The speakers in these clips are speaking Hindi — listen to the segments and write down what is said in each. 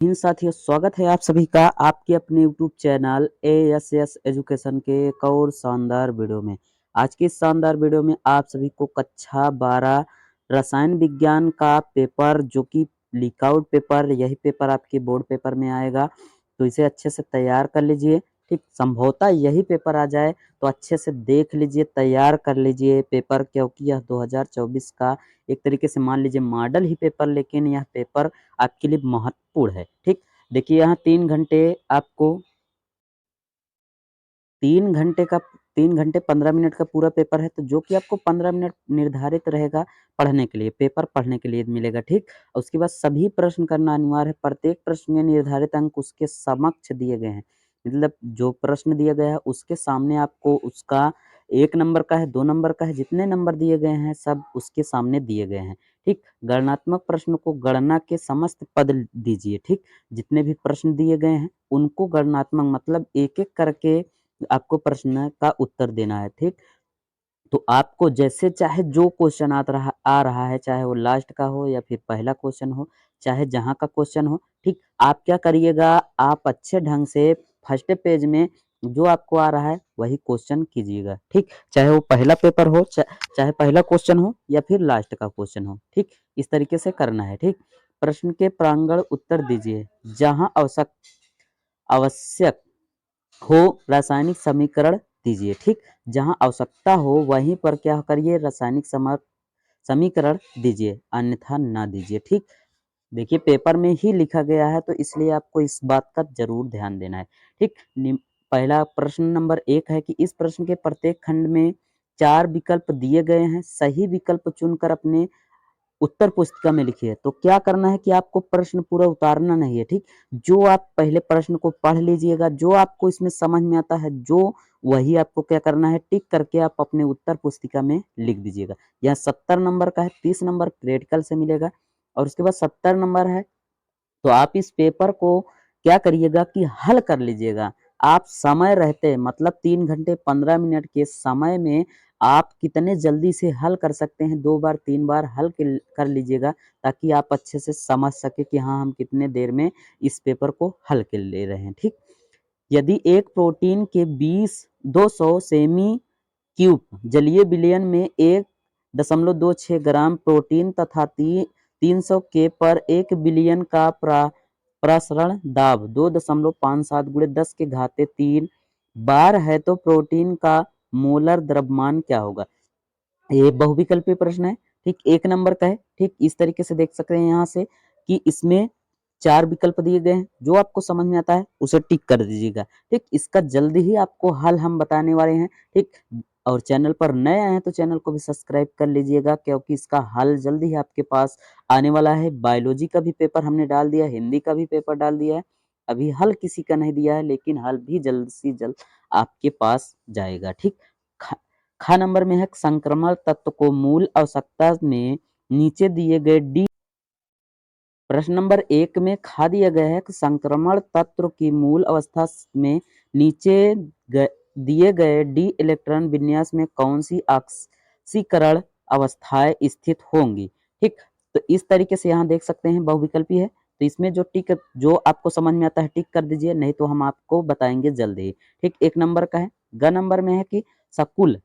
इन साथियों, स्वागत है आप सभी का आपके अपने यूट्यूब चैनल एएसएस एजुकेशन के एक और शानदार वीडियो में। आज की इस शानदार वीडियो में आप सभी को कक्षा 12 रसायन विज्ञान का पेपर, जो कि लीक आउट पेपर, यही पेपर आपके बोर्ड पेपर में आएगा, तो इसे अच्छे से तैयार कर लीजिए। ठीक, संभवतः यही पेपर आ जाए तो अच्छे से देख लीजिए, तैयार कर लीजिए पेपर, क्योंकि यह 2024 का एक तरीके से मान लीजिए मॉडल ही पेपर, लेकिन यह पेपर आपके लिए महत्वपूर्ण है। ठीक, देखिए यहाँ 3 घंटे आपको 3 घंटे का 3 घंटे 15 मिनट का पूरा पेपर है, तो जो कि आपको 15 मिनट निर्धारित रहेगा पढ़ने के लिए, पेपर पढ़ने के लिए मिलेगा। ठीक, और उसके बाद सभी प्रश्न करना अनिवार्य है। प्रत्येक प्रश्न में निर्धारित अंक उसके समक्ष दिए गए हैं, मतलब जो प्रश्न दिया गया है उसके सामने आपको उसका 1 नंबर का है, 2 नंबर का है, जितने नंबर दिए गए हैं सब उसके सामने दिए गए हैं। ठीक, गणनात्मक प्रश्न को गणना के समस्त पद दीजिए। ठीक, जितने भी प्रश्न दिए गए हैं उनको गणनात्मक मतलब एक-एक करके आपको प्रश्न का उत्तर देना है। ठीक, तो आपको जैसे चाहे जो क्वेश्चन आ रहा है, चाहे वो लास्ट का हो या फिर पहला क्वेश्चन हो, चाहे जहाँ का क्वेश्चन हो। ठीक, आप क्या करिएगा, आप अच्छे ढंग से फर्स्ट पेज में जो आपको आ रहा है वही क्वेश्चन कीजिएगा। ठीक, चाहे वो पहला पेपर हो, चाहे पहला क्वेश्चन हो या फिर लास्ट का क्वेश्चन हो। ठीक, इस तरीके से करना है। ठीक, प्रश्न के प्रांगण उत्तर दीजिए। जहाँ आवश्यक हो रासायनिक समीकरण दीजिए। ठीक, जहाँ आवश्यकता हो वहीं पर क्या करिए, रासायनिक समीकरण दीजिए, अन्यथा ना दीजिए। ठीक, देखिए पेपर में ही लिखा गया है तो इसलिए आपको इस बात का जरूर ध्यान देना है। ठीक, पहला प्रश्न नंबर 1 है कि इस प्रश्न के प्रत्येक खंड में 4 विकल्प दिए गए हैं, सही विकल्प चुनकर अपने उत्तर पुस्तिका में लिखिए। तो क्या करना है कि आपको प्रश्न पूरा उतारना नहीं है। ठीक, जो आप पहले प्रश्न को पढ़ लीजिएगा, जो आपको इसमें समझ में आता है, जो वही आपको क्या करना है, टिक करके आप अपने उत्तर पुस्तिका में लिख दीजिएगा। यहाँ 70 नंबर का है, 30 नंबर प्रैक्टिकल से मिलेगा और उसके बाद 70 नंबर है। तो आप इस पेपर को क्या करिएगा कि हल कर लीजिएगा। आप समय रहते मतलब 3 घंटे 15 मिनट के समय में आप कितने जल्दी से हल कर सकते हैं, 2 बार 3 बार हल कर लीजिएगा, ताकि आप अच्छे से समझ सकें कि हाँ, हम कितने देर में इस पेपर को हल कर ले रहे हैं। ठीक, यदि एक प्रोटीन के 200 सेमी क्यूब जलीय विलयन में 1.26 ग्राम प्रोटीन तथा 300 के पर 1 बिलियन का प्रसरण दाब 2.57 गुणे 10 के घाते 3 बार है, तो प्रोटीन का मोलर द्रव्यमान क्या होगा। ये बहुविकल्पीय प्रश्न है। ठीक, 1 नंबर का है। ठीक, इस तरीके से देख सकते हैं यहाँ से कि इसमें 4 विकल्प दिए गए हैं, जो आपको समझ में आता है उसे टिक कर दीजिएगा। ठीक, इसका जल्दी ही आपको हल हम बताने वाले हैं। ठीक, और चैनल पर नए आए हैं तो चैनल को भी सब्सक्राइब कर लीजिएगा, क्योंकि इसका हल जल्दी ही आपके पास आने वाला है। बायोलॉजी का भी पेपर हमने डाल दिया है, हिंदी का भी पेपर डाल दिया है। अभी हल किसी का नहीं दिया है, लेकिन हल भी जल्द से जल्द आपके पास जाएगा। ठीक, ख नंबर में है संक्रमण तत्व को मूल आवश्यकता में नीचे दिए गए डी। प्रश्न नंबर 1 में खा दिया गया है कि संक्रमण तत्व की मूल अवस्था में नीचे दिए गए डी इलेक्ट्रॉन विन्यास में कौन सी ऑक्सीकरण अवस्थाएं स्थित होंगी। ठीक, तो इस तरीके से यहाँ देख सकते हैं बहुविकल्पी है, तो इसमें जो आपको समझ में आता है टिक कर दीजिए, नहीं तो हम आपको बताएंगे जल्दी ही। ठीक, 1 नंबर का है। ग नंबर में है कि सकुल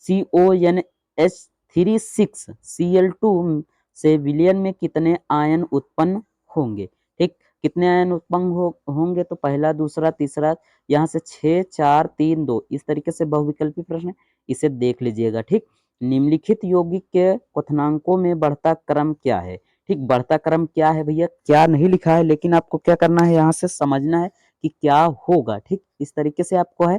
CONH36Cl2 से विलयन में कितने आयन उत्पन्न होंगे। ठीक, कितने आयन उत्पन्न होंगे, तो पहला, दूसरा, तीसरा, यहाँ से 6, 4, 3, 2, इस तरीके से बहुविकल्पी प्रश्न है, इसे देख लीजिएगा। ठीक, निम्नलिखित यौगिक के क्वथनांकों में बढ़ता क्रम क्या है। ठीक, बढ़ता क्रम क्या है भैया, क्या नहीं लिखा है, लेकिन आपको क्या करना है, यहाँ से समझना है कि क्या होगा। ठीक, इस तरीके से आपको है,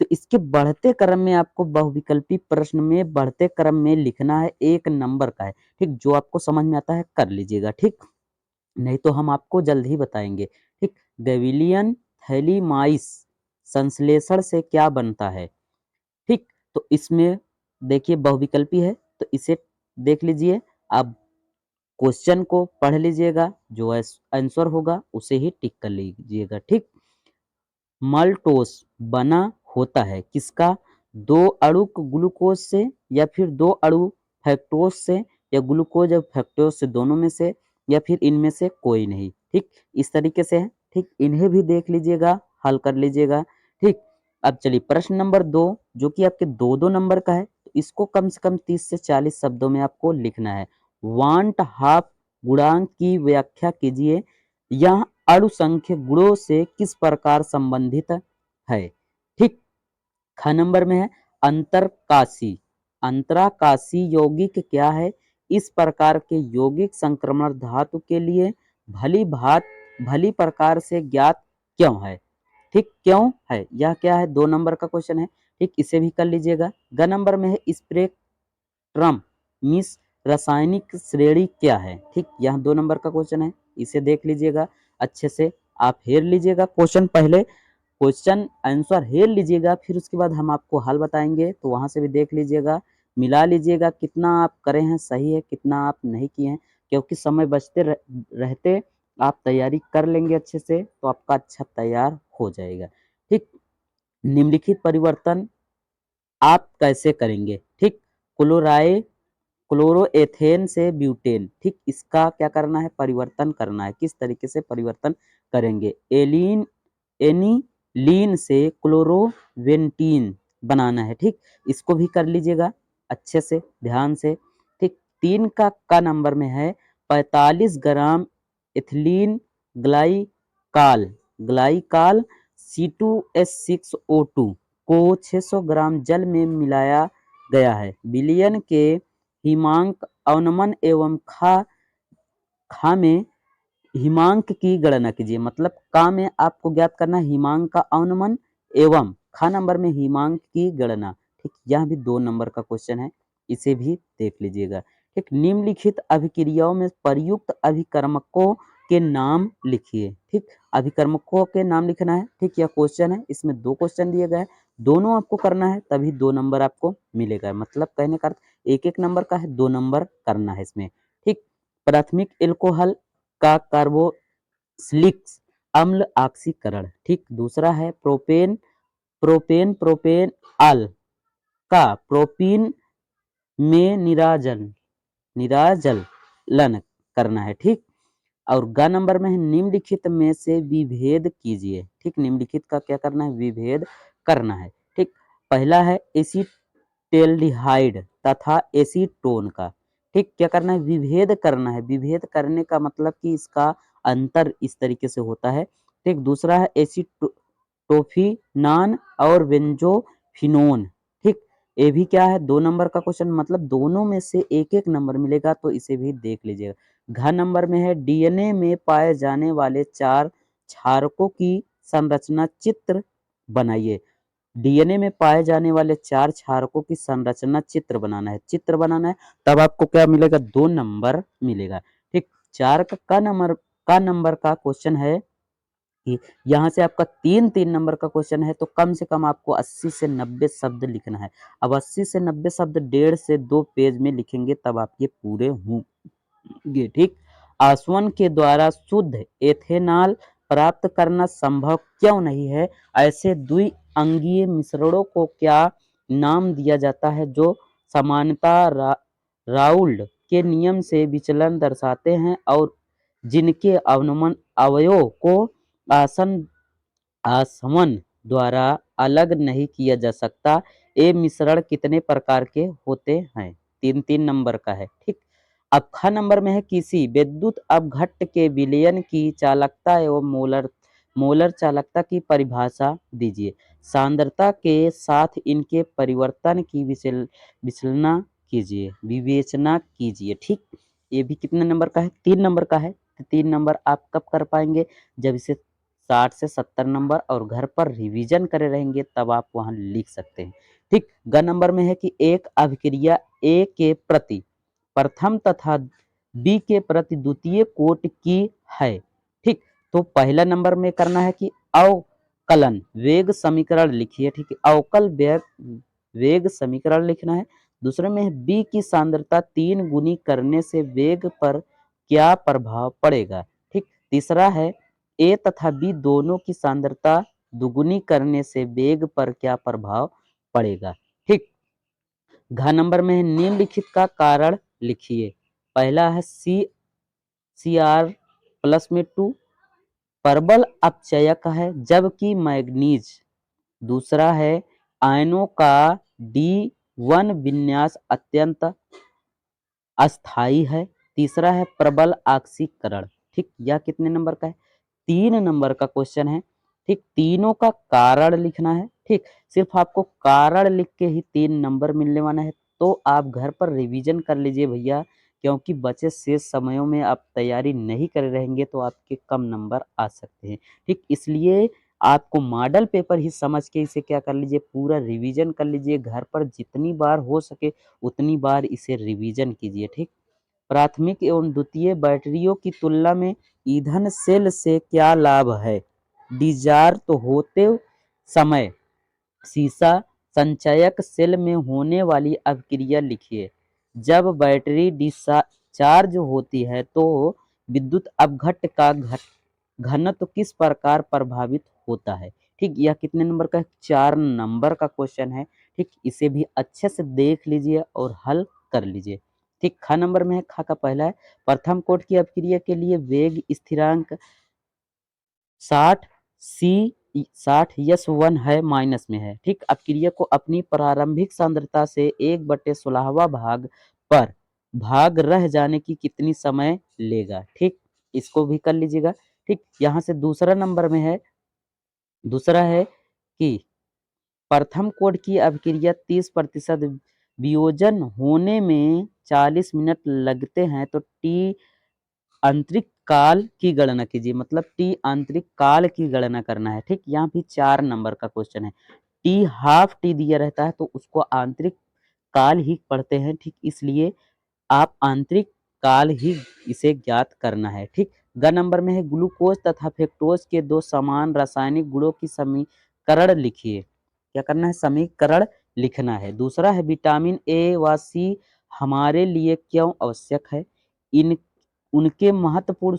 तो इसके बढ़ते क्रम में आपको बहुविकल्पी प्रश्न में बढ़ते क्रम में लिखना है, 1 नंबर का है। ठीक, जो आपको समझ में आता है कर लीजिएगा। ठीक, नहीं तो हम आपको जल्द ही बताएंगे। ठीक, गैविलियन थैलीमाइस संश्लेषण से क्या बनता है। ठीक, तो इसमें देखिए बहुविकल्पी है, तो इसे देख लीजिए। अब क्वेश्चन को पढ़ लीजिएगा, जो आंसर होगा उसे ही टिक कर लीजिएगा। ठीक, माल्टोस बना होता है किसका, 2 अणु ग्लूकोज से या फिर 2 अणु फ्रक्टोज से, या ग्लूकोज और फ्रक्टोज से दोनों में से, या फिर इनमें से कोई नहीं। ठीक, इस तरीके से है। ठीक, इन्हें भी देख लीजिएगा, हल कर लीजिएगा। ठीक, अब चलिए प्रश्न नंबर 2 जो कि आपके 2-2 नंबर का है, तो इसको कम से कम 30 से 40 शब्दों में आपको लिखना है। वांट हाफ गुणांक की व्याख्या कीजिए। यह अणुसंख्य गुणों से किस प्रकार संबंधित है? ठीक, ख नंबर में है अंतरकाशी। अंतराकाशी यौगिक क्या है? इस प्रकार के यौगिक संक्रमण धातु के लिए भली प्रकार से ज्ञात क्यों है? ठीक, क्यों है? यह क्या है? 2 नंबर का क्वेश्चन है। ठीक, इसे भी कर लीजिएगा। ग नंबर में है स्पेक्ट्रम मीन्स रासायनिक श्रेणी क्या है? ठीक, यह 2 नंबर का क्वेश्चन है। इसे देख लीजिएगा अच्छे से, आप हेर लीजिएगा क्वेश्चन, पहले क्वेश्चन आंसर हेर लीजिएगा, फिर उसके बाद हम आपको हल बताएंगे, तो वहां से भी देख लीजिएगा, मिला लीजिएगा कितना आप करे हैं सही है, कितना आप नहीं किए हैं, क्योंकि समय बचते रहते आप तैयारी कर लेंगे अच्छे से, तो आपका अच्छा तैयार हो जाएगा। ठीक, निम्नलिखित परिवर्तन आप कैसे करेंगे? ठीक, क्लोराइड क्लोरोएथेन से ब्यूटेन, ठीक, इसका क्या करना है? परिवर्तन करना है। किस तरीके से परिवर्तन करेंगे? एनिलीन से क्लोरोवेंटीन बनाना है। ठीक, इसको भी कर लीजिएगा अच्छे से, ध्यान से। ठीक, 3 का नंबर में है 45 ग्राम इथिलीन ग्लाइकाल ग्लाइकाल C2H6O2 को 600 ग्राम जल में मिलाया गया है। विलयन के हिमांक अवनमन एवं खा में हिमांक की गणना कीजिए। मतलब का में आपको ज्ञात करना है हिमांक का अवनमन एवं खा नंबर में हिमांक की गणना। ठीक, यह भी 2 नंबर का क्वेश्चन है, इसे भी देख लीजिएगा। ठीक, निम्नलिखित अभिक्रियाओं में प्रयुक्त अभिकर्मकों के नाम लिखिए। ठीक, अभिकर्मकों के नाम लिखना है। ठीक, यह क्वेश्चन है, इसमें 2 क्वेश्चन दिए गए हैं, दोनों आपको करना है, तभी 2 नंबर आपको मिलेगा। मतलब कहने का अर्थ 1-1 नंबर का है, 2 नंबर करना है इसमें। ठीक, प्राथमिक एल्कोहल का कार्बोक्सिलिक अम्ल ऑक्सीकरण। ठीक, दूसरा है प्रोपेन प्रोपेन प्रोपेनॉल का प्रोपीन में निराजलन करना है। ठीक, और ग नंबर में है निम्नलिखित में से विभेद कीजिए। ठीक, निम्नलिखित का क्या करना है? विभेद करना है। ठीक, पहला है एसीटेल्डिहाइड तथा एसीटोन का। ठीक, क्या करना है? विभेद करना है। विभेद करने का मतलब कि इसका अंतर इस तरीके से होता है। ठीक, दूसरा है एसीटोफिनान और बेंजोफिनोन। ठीक, ये भी क्या है? 2 नंबर का क्वेश्चन, मतलब दोनों में से 1-1 नंबर मिलेगा, तो इसे भी देख लीजिएगा। घ नंबर में है डीएनए में पाए जाने वाले 4 क्षारकों की संरचना चित्र बनाइए। डीएनए में पाए जाने वाले 4 क्षारकों की संरचना चित्र बनाना है। चित्र बनाना है, तब आपको क्या मिलेगा? 2 नंबर मिलेगा। ठीक, 4 का नंबर का क्वेश्चन है कि यहाँ से आपका 3-3 नंबर का क्वेश्चन है, तो कम से कम आपको 80 से 90 शब्द लिखना है। अब 80 से 90 शब्द 1.5 से 2 पेज में लिखेंगे, तब आपके पूरे होंगे। ठीक, आसवन के द्वारा शुद्ध एथेनॉल प्राप्त करना संभव क्यों नहीं है? ऐसे द्विअंगीय मिश्रणों को क्या नाम दिया जाता है जो समानता राउल्ट के नियम से विचलन दर्शाते हैं और जिनके अवनमन अवयव को आसवन द्वारा अलग नहीं किया जा सकता? ये मिश्रण कितने प्रकार के होते हैं? 3-3 नंबर का है। ठीक, अब ख नंबर में है किसी विद्युत अपघट्ट के विलयन की चालकता एवं मोलर चालकता की परिभाषा दीजिए। सांद्रता के साथ इनके परिवर्तन की विवेचना कीजिए। ठीक, ये भी कितने नंबर का है? 3 नंबर का है। तो 3 नंबर आप कब कर पाएंगे? जब इसे 60 से 70 नंबर और घर पर रिवीजन करे रहेंगे, तब आप वहां लिख सकते हैं। ठीक, ग नंबर में है कि एक अभिक्रिया ए के प्रति प्रथम तथा बी के प्रति द्वितीय कोट की है। ठीक, तो पहला नंबर में करना है कि अवकलन वेग समीकरण लिखिए। ठीक है, अवकल वेग समीकरण लिखना है। दूसरे में है बी की सांद्रता 3 गुनी करने से वेग पर क्या प्रभाव पड़ेगा? ठीक, तीसरा है ए तथा बी दोनों की सांद्रता दुगुनी करने से वेग पर क्या प्रभाव पड़ेगा? ठीक, घ नंबर में है निम्नलिखित का कारण लिखिए। पहला है सी आर प्लस में 2, प्रबल अपचयक है, जबकि मैग्नीज दूसरा है आयनों का D1 विन्यास अत्यंत अस्थाई है। तीसरा है प्रबल ऑक्सीकरण। ठीक, यह कितने नंबर का है? 3 नंबर का क्वेश्चन है। ठीक, तीनों का कारण लिखना है। ठीक, सिर्फ आपको कारण लिख के ही 3 नंबर मिलने वाला है। तो आप घर पर रिवीजन कर लीजिए भैया, क्योंकि बचे शेष समयों में आप तैयारी नहीं कर रहेंगे तो आपके कम नंबर आ सकते हैं। ठीक, इसलिए आपको मॉडल पेपर ही समझ के इसे क्या कर लीजिए, पूरा रिवीजन कर लीजिए। घर पर जितनी बार हो सके उतनी बार इसे रिवीजन कीजिए। ठीक, प्राथमिक एवं द्वितीय बैटरियों की तुलना में ईंधन सेल से क्या लाभ है? डिस्चार्ज होते समय सीसा संचयक सेल में होने वाली अभिक्रिया लिखिए। जब बैटरी डिस्चार्ज होती है तो विद्युत अपघट्ट का घनत्व किस प्रकार प्रभावित होता है? ठीक, यह कितने नंबर का है? 4 नंबर का क्वेश्चन है। ठीक, इसे भी अच्छे से देख लीजिए और हल कर लीजिए। ठीक, ख नंबर में है, ख का पहला है प्रथम कोट की अभिक्रिया के लिए वेग स्थिरांक 60 सी 60 यस 1 है, माइनस में है। ठीक, अपक्रिया को अपनी प्रारंभिक सांद्रता से 1/16वां भाग पर भाग रह जाने की कितनी समय लेगा? ठीक, इसको भी कर लीजिएगा। ठीक, यहाँ से दूसरा नंबर में है, दूसरा है कि प्रथम कोट की अभिक्रिया 30% वियोजन होने में 40 मिनट लगते हैं, तो टी आंतरिक काल की गणना कीजिए। मतलब टी आंतरिक काल की गणना करना है। ठीक, यहाँ भी 4 नंबर का क्वेश्चन है। टी हाफ टी दिया रहता है तो उसको आंतरिक काल ही पढ़ते हैं। ठीक, इसलिए आप आंतरिक काल ही इसे ज्ञात करना है। ठीक, ग नंबर में है ग्लूकोज तथा फ्रक्टोज के दो समान रासायनिक गुणों की समीकरण लिखिए। क्या करना है? समीकरण लिखना है। दूसरा है विटामिन ए व सी हमारे लिए क्यों आवश्यक है? इन उनके महत्वपूर्ण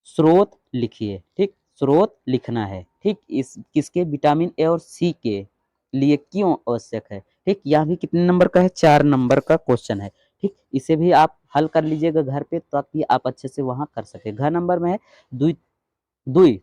स्रोत लिखिए। ठीक, स्रोत लिखना है। ठीक, इस किसके? विटामिन ए और सी के लिए क्यों आवश्यक है? ठीक, यह भी कितने नंबर का है? 4 नंबर का क्वेश्चन है। ठीक, इसे भी आप हल कर लीजिएगा घर पे ताकि आप अच्छे से वहां कर सके। घ नंबर में है द्वि द्वि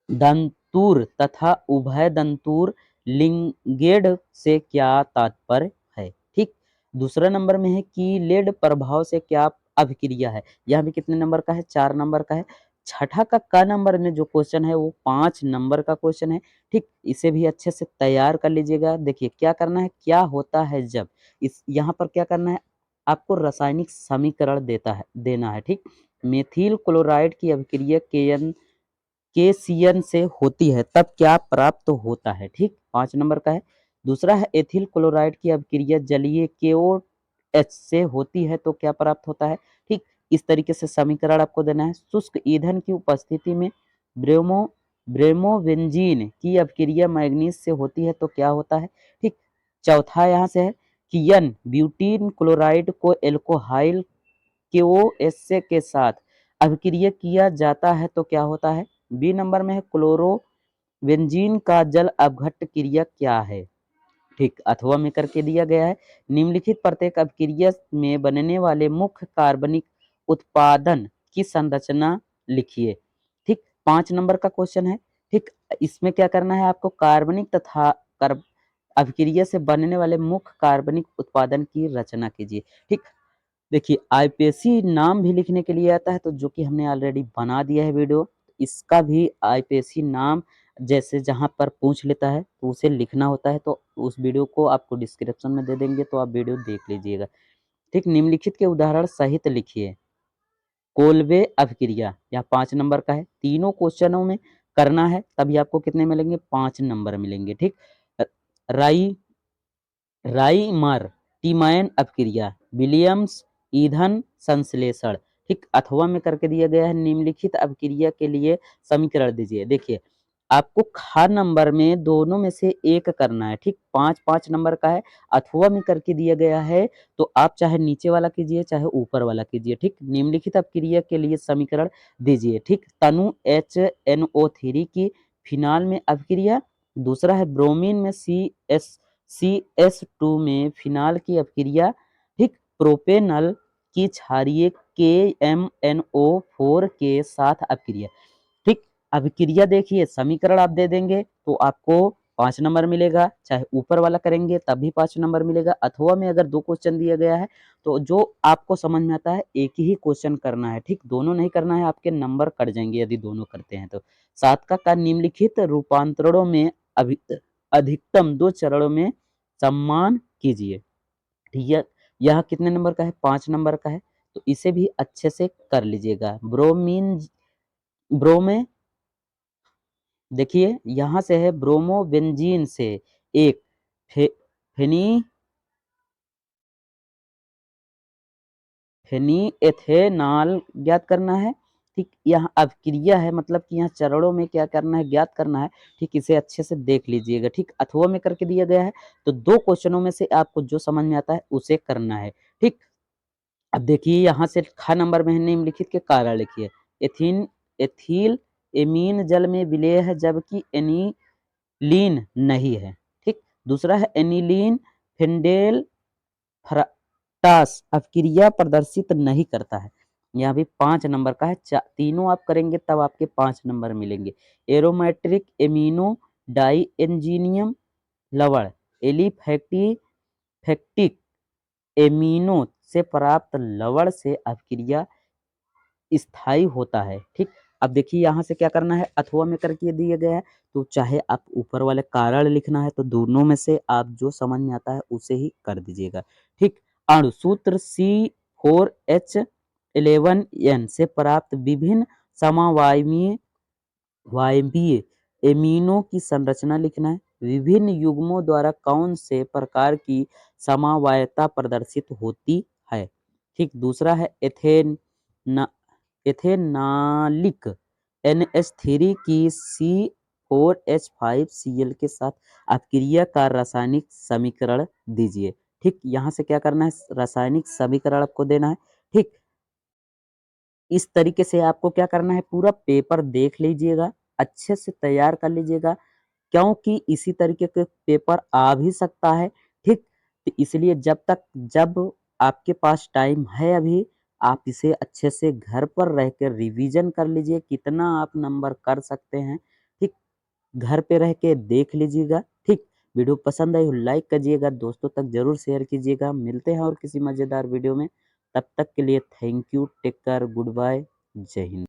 दंतुर तथा उभय दंतुर लिंगेड से क्या तात्पर्य है? ठीक, दूसरा नंबर में है कि लेड प्रभाव से क्या अभिक्रिया है? यह भी कितने नंबर का है? 4 नंबर का है। छठा का क नंबर में जो क्वेश्चन है वो 5 नंबर का क्वेश्चन है। ठीक, इसे भी अच्छे से तैयार कर लीजिएगा। देखिए क्या करना है, क्या होता है जब इस यहाँ पर क्या करना है, आपको रासायनिक समीकरण देना है। ठीक, मेथिल क्लोराइड की अभिक्रिया KCN से होती है तब क्या प्राप्त होता है? ठीक, 5 नंबर का है। दूसरा है एथिल क्लोराइड की अभिक्रिया जलीय KOH से होती है तो क्या प्राप्त होता है? ठीक, इस तरीके से समीकरण आपको देना है। शुष्क ईंधन की उपस्थिति में ब्रोमो ब्रोमोबेंजीन की अभिक्रिया मैग्नीज से होती है तो क्या होता है? ठीक, चौथा यहाँ से है कि N ब्यूटीन क्लोराइड को एल्कोहाइल KOH के साथ अभिक्रिया किया जाता है तो क्या होता है? बी नंबर में है क्लोरोबेंजीन का जल अपघट्ट क्रिया क्या है? ठीक, अथवा में करके दिया गया है। निम्नलिखित प्रत्येक अभिक्रिया में बनने वाले मुख्य कार्बनिक उत्पादन की संरचना लिखिए। ठीक, 5 नंबर का क्वेश्चन है। ठीक, इसमें क्या करना है आपको? कार्बनिक तथा अभिक्रिया से बनने वाले मुख्य कार्बनिक उत्पादन की रचना कीजिए। ठीक, देखिए आईपीएससी नाम भी लिखने के लिए आता है तो जो कि हमने ऑलरेडी बना दिया है वीडियो। इसका भी आईपीएससी नाम जैसे जहां पर पूछ लेता है तो उसे लिखना होता है, तो उस वीडियो को आपको डिस्क्रिप्शन में दे देंगे तो आप वीडियो देख लीजिएगा। ठीक, निम्नलिखित के उदाहरण सहित लिखिए। कोलबे अभिक्रिया यह 5 नंबर का है। तीनों क्वेश्चनों में करना है तभी आपको कितने मिलेंगे? 5 नंबर मिलेंगे। ठीक, राई राइमर टीमैन अपक्रिया विलियम्स ईंधन संश्लेषण। ठीक, अथवा में करके दिया गया है। निम्नलिखित अपक्रिया के लिए समीकरण दीजिए। देखिए आपको ख नंबर में दोनों में से एक करना है। ठीक, 5-5 नंबर का है, अथवा में करके दिया गया है तो आप चाहे नीचे वाला कीजिए चाहे ऊपर वाला कीजिए। ठीक, निम्नलिखित अपक्रिया के लिए समीकरण दीजिए। ठीक, तनु HNO3 की फिनाल में अपक्रिया। दूसरा है ब्रोमीन में CS2 में फिनाल की अपक्रिया। ठीक, प्रोपेनल की क्षारीय KMnO4 के साथ अपक्रिया। ठीक, अभिक्रिया देखिए समीकरण आप दे देंगे तो आपको 5 नंबर मिलेगा, चाहे ऊपर वाला करेंगे तब भी 5 नंबर मिलेगा, अथवा में अगर 2 क्वेश्चन दिया गया है तो जो आपको समझ में आता है एक ही क्वेश्चन करना है। ठीक, दोनों नहीं करना है, आपके नंबर कट जाएंगे यदि दोनों करते हैं तो। 7 का निम्नलिखित रूपांतरणों में अधिकतम 2 चरणों में सम्मान कीजिए। ठीक है, यह कितने नंबर का है? 5 नंबर का है, तो इसे भी अच्छे से कर लीजिएगा। ब्रोमे देखिए यहाँ से है ब्रोमोबेंजीन से एक फे, फेनी फेनीएथेनॉल ज्ञात करना है। ठीक, यहाँ अभिक्रिया है, मतलब कि यहाँ चरणों में क्या करना है, ज्ञात करना है। ठीक, इसे अच्छे से देख लीजिएगा। ठीक, अथवा में करके दिया गया है, तो 2 क्वेश्चनों में से आपको जो समझ में आता है उसे करना है। ठीक, अब देखिए यहाँ से ख नंबर में है निम्नलिखित के कारण लिखिए। एथील एमीन जल में विलेय है जबकि एनिलीन नहीं है। ठीक, दूसरा है एनिलीन फिनेल फ्रक्टास अपक्रिया प्रदर्शित नहीं करता है। यहाँ भी 5 नंबर का है, तीनों आप करेंगे तब आपके 5 नंबर मिलेंगे। एरोमेट्रिक एमिनो डाई इंजीनियम लवण एलिफैक्टिक एमिनो से प्राप्त लवण से अपक्रिया स्थायी होता है। ठीक, अब देखिए यहाँ से क्या करना है, अथवा में करके दिए गए हैं, तो चाहे आप ऊपर वाले कारण लिखना है तो दोनों में से आप जो समझ में आता है उसे ही कर दीजिएगा। ठीक, अणुसूत्र C4H11N से प्राप्त विभिन्न समवायवीय वायवीय एमिनो की संरचना लिखना है। विभिन्न युग्मों द्वारा कौन से प्रकार की समवायता प्रदर्शित होती है। ठीक, दूसरा है एथेनॉलिक NH3 की C4H5Cl के साथ अपक्रिया का रासायनिक समीकरण दीजिए। ठीक, यहाँ से क्या करना है, रासायनिक समीकरण आपको देना है। ठीक, इस तरीके से आपको क्या करना है, पूरा पेपर देख लीजिएगा, अच्छे से तैयार कर लीजिएगा, क्योंकि इसी तरीके के पेपर आ भी सकता है। ठीक, तो इसलिए जब आपके पास टाइम है अभी, आप इसे अच्छे से घर पर रह कर रिवीजन कर लीजिए, कितना आप नंबर कर सकते हैं। ठीक, घर पे रह के देख लीजिएगा। ठीक, वीडियो पसंद आई हो लाइक करिएगा, दोस्तों तक जरूर शेयर कीजिएगा। मिलते हैं और किसी मज़ेदार वीडियो में, तब तक के लिए thank you, take care, good bye, जय हिंद।